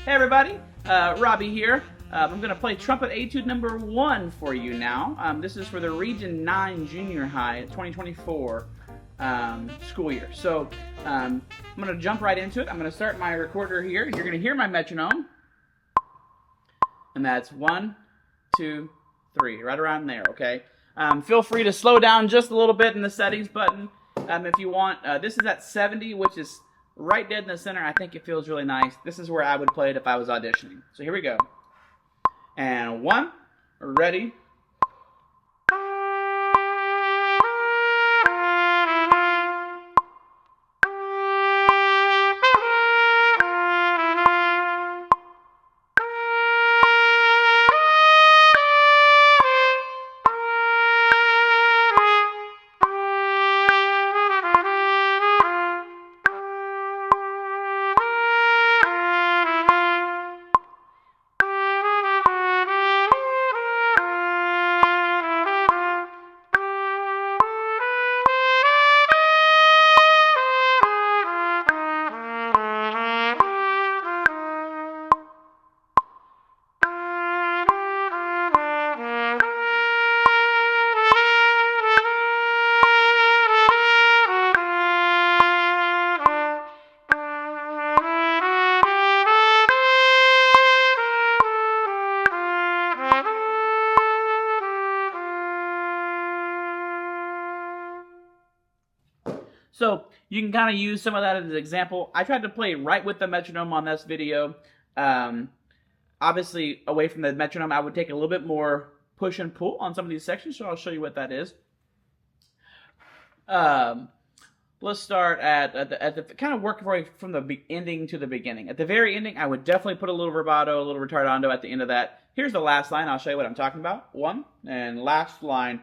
Hey everybody, Robbie here. I'm going to play Trumpet Etude number 1 for you now. This is for the Region 9 Junior High 2024 school year. So I'm going to jump right into it. I'm going to start my recorder here. You're going to hear my metronome. And that's 1, 2, 3, right around there, okay? Feel free to slow down just a little bit in the settings button if you want. This is at 70, which is right dead in the center. I think it feels really nice. This is where I would play it if I was auditioning. So here we go. And 1, ready. So you can kind of use some of that as an example. I tried to play right with the metronome on this video. Obviously, away from the metronome, I would take a little bit more push and pull on some of these sections, so I'll show you what that is. Let's start at the kind of work from the ending to the beginning. At the very ending, I would definitely put a little vibrato, a little retardando at the end of that. Here's the last line. I'll show you what I'm talking about. 1, and last line.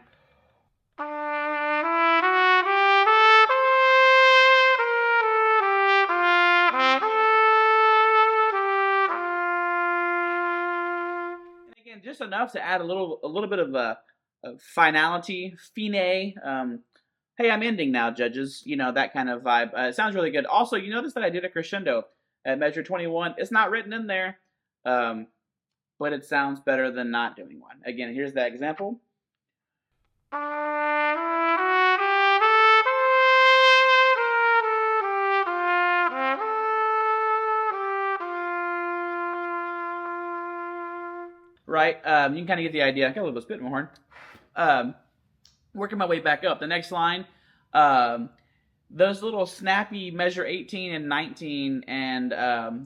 Just enough to add a little bit of finality, fine. Hey, I'm ending now, judges. You know, that kind of vibe. It sounds really good. Also, you notice that I did a crescendo at measure 21. It's not written in there, but it sounds better than not doing one. Again, here's that example. Right? You can kind of get the idea. I got a little bit of spit in my horn. Working my way back up. The next line, those little snappy measure 18 and 19 and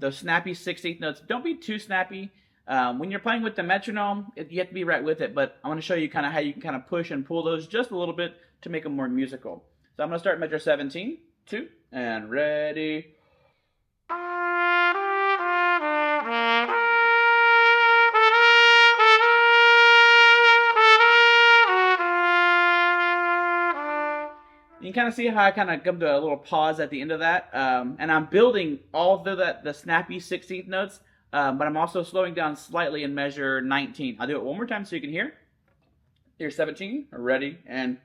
those snappy 16th notes, don't be too snappy. When you're playing with the metronome, you have to be right with it, but I want to show you kind of how you can kind of push and pull those just a little bit to make them more musical. So I'm going to start measure 17, 2, and ready. You can kind of see how I kind of come to a little pause at the end of that. And I'm building all of the snappy 16th notes, but I'm also slowing down slightly in measure 19. I'll do it one more time so you can hear. Here's 17, ready, and...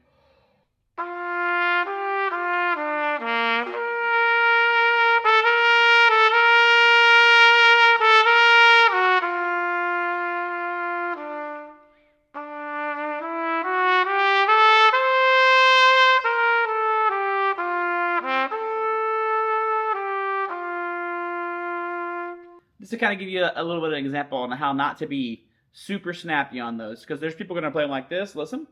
Just to kind of give you a little bit of an example on how not to be super snappy on those, because there's people going to play them like this. Listen.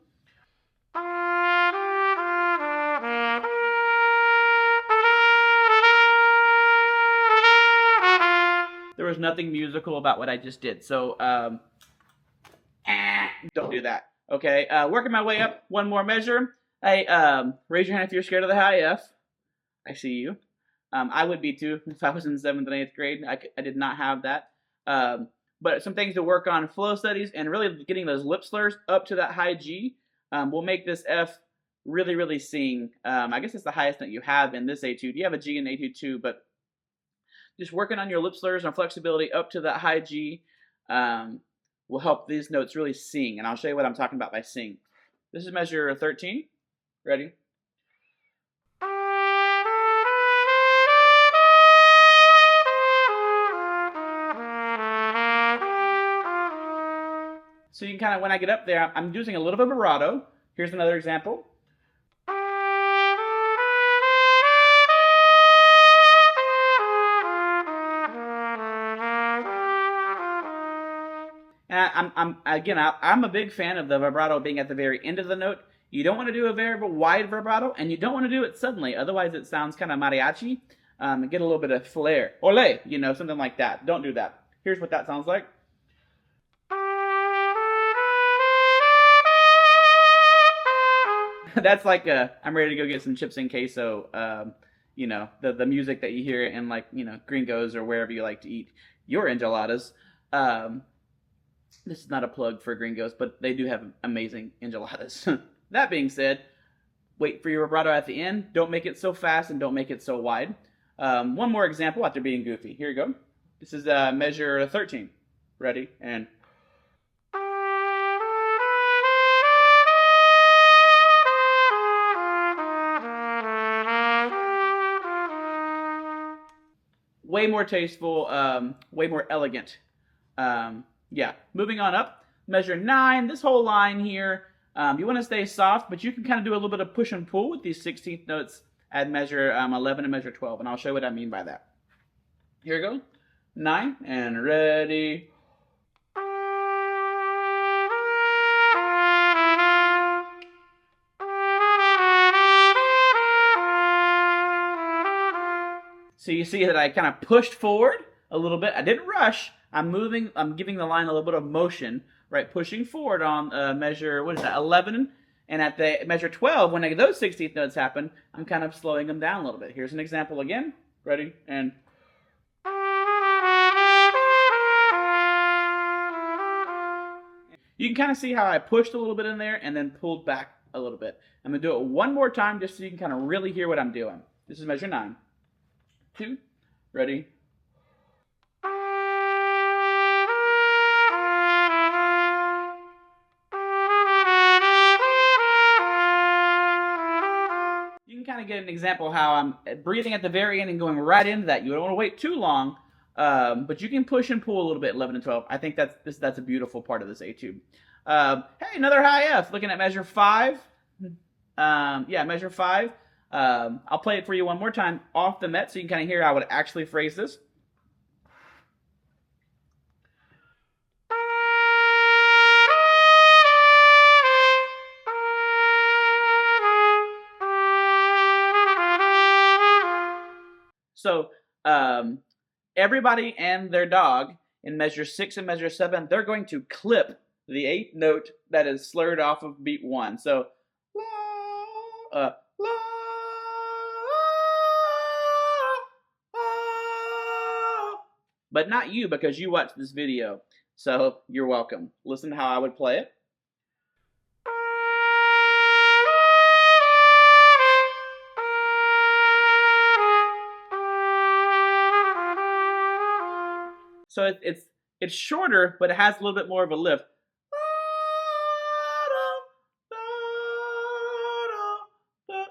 There was nothing musical about what I just did, so don't do that. Okay, working my way up one more measure. Hey, raise your hand if you're scared of the high F. I see you. I would be too if I was in 7th and 8th grade. I did not have that. But some things to work on: flow studies and really getting those lip slurs up to that high G will make this F really, really sing. I guess it's the highest note you have in this etude. You have a G in etude too, but just working on your lip slurs and flexibility up to that high G will help these notes really sing. And I'll show you what I'm talking about by sing. This is measure 13. Ready? So you can kind of, when I get up there, I'm using a little bit of vibrato. Here's another example. And I'm a big fan of the vibrato being at the very end of the note. You don't want to do a very wide vibrato, and you don't want to do it suddenly. Otherwise, it sounds kind of mariachi. And get a little bit of flair. Ole, something like that. Don't do that. Here's what that sounds like. That's like I'm ready to go get some chips and queso. The music that you hear in Gringos or wherever you like to eat your enchiladas. This is not a plug for Gringos, but they do have amazing enchiladas. That being said, wait for your vibrato at the end. Don't make it so fast and don't make it so wide. One more example after being goofy. Here you go. This is measure 13. Ready? And... way more tasteful, way more elegant. Yeah, moving on up. Measure 9, this whole line here, you want to stay soft, but you can kind of do a little bit of push and pull with these 16th notes at measure 11 and measure 12, and I'll show you what I mean by that. Here we go. 9, and ready. So you see that I kind of pushed forward a little bit. I didn't rush. I'm giving the line a little bit of motion, right? Pushing forward on measure, 11? And at the measure 12, when those 16th notes happen, I'm kind of slowing them down a little bit. Here's an example again. Ready? And... you can kind of see how I pushed a little bit in there and then pulled back a little bit. I'm going to do it one more time just so you can kind of really hear what I'm doing. This is measure 9. 2, ready. You can kind of get an example how I'm breathing at the very end and going right into that. You don't want to wait too long, but you can push and pull a little bit 11 and 12. I think that's a beautiful part of this etude. Hey, another high F. Looking at measure 5. Measure 5. I'll play it for you one more time off the Met so you can kind of hear how I would actually phrase this. So everybody and their dog in measure 6 and measure 7, they're going to clip the 8th note that is slurred off of beat 1. So la, la. But not you, because you watched this video. So you're welcome. Listen to how I would play it. So it's shorter, but it has a little bit more of a lift.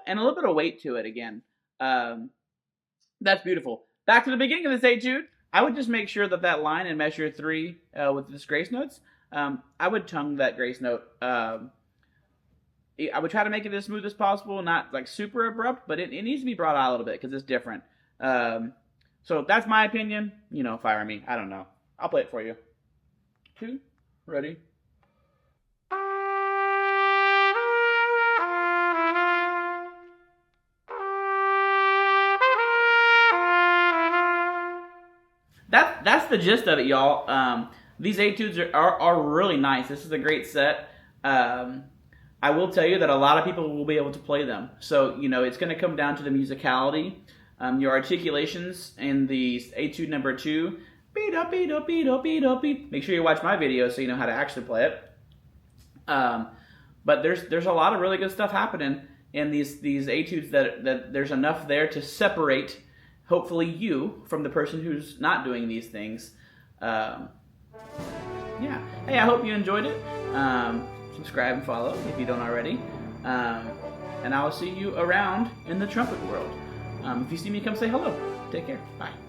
And a little bit of weight to it again. That's beautiful. Back to the beginning of this etude. I would just make sure that line in measure 3 with this grace notes, I would tongue that grace note. I would try to make it as smooth as possible, not like super abrupt, but it needs to be brought out a little bit because it's different. So that's my opinion. Fire me. I don't know. I'll play it for you. 2, ready. That's the gist of it, y'all. These etudes are really nice. This is a great set. I will tell you that a lot of people will be able to play them. So, it's going to come down to the musicality. Your articulations in the etude number 2. Beat up, beat up, beat up, beat up, beat. Make sure you watch my video so you know how to actually play it. But there's a lot of really good stuff happening in these etudes that there's enough there to separate, hopefully, you from the person who's not doing these things. Yeah. Hey, I hope you enjoyed it. Subscribe and follow if you don't already. And I will see you around in the trumpet world. If you see me, come say hello. Take care. Bye.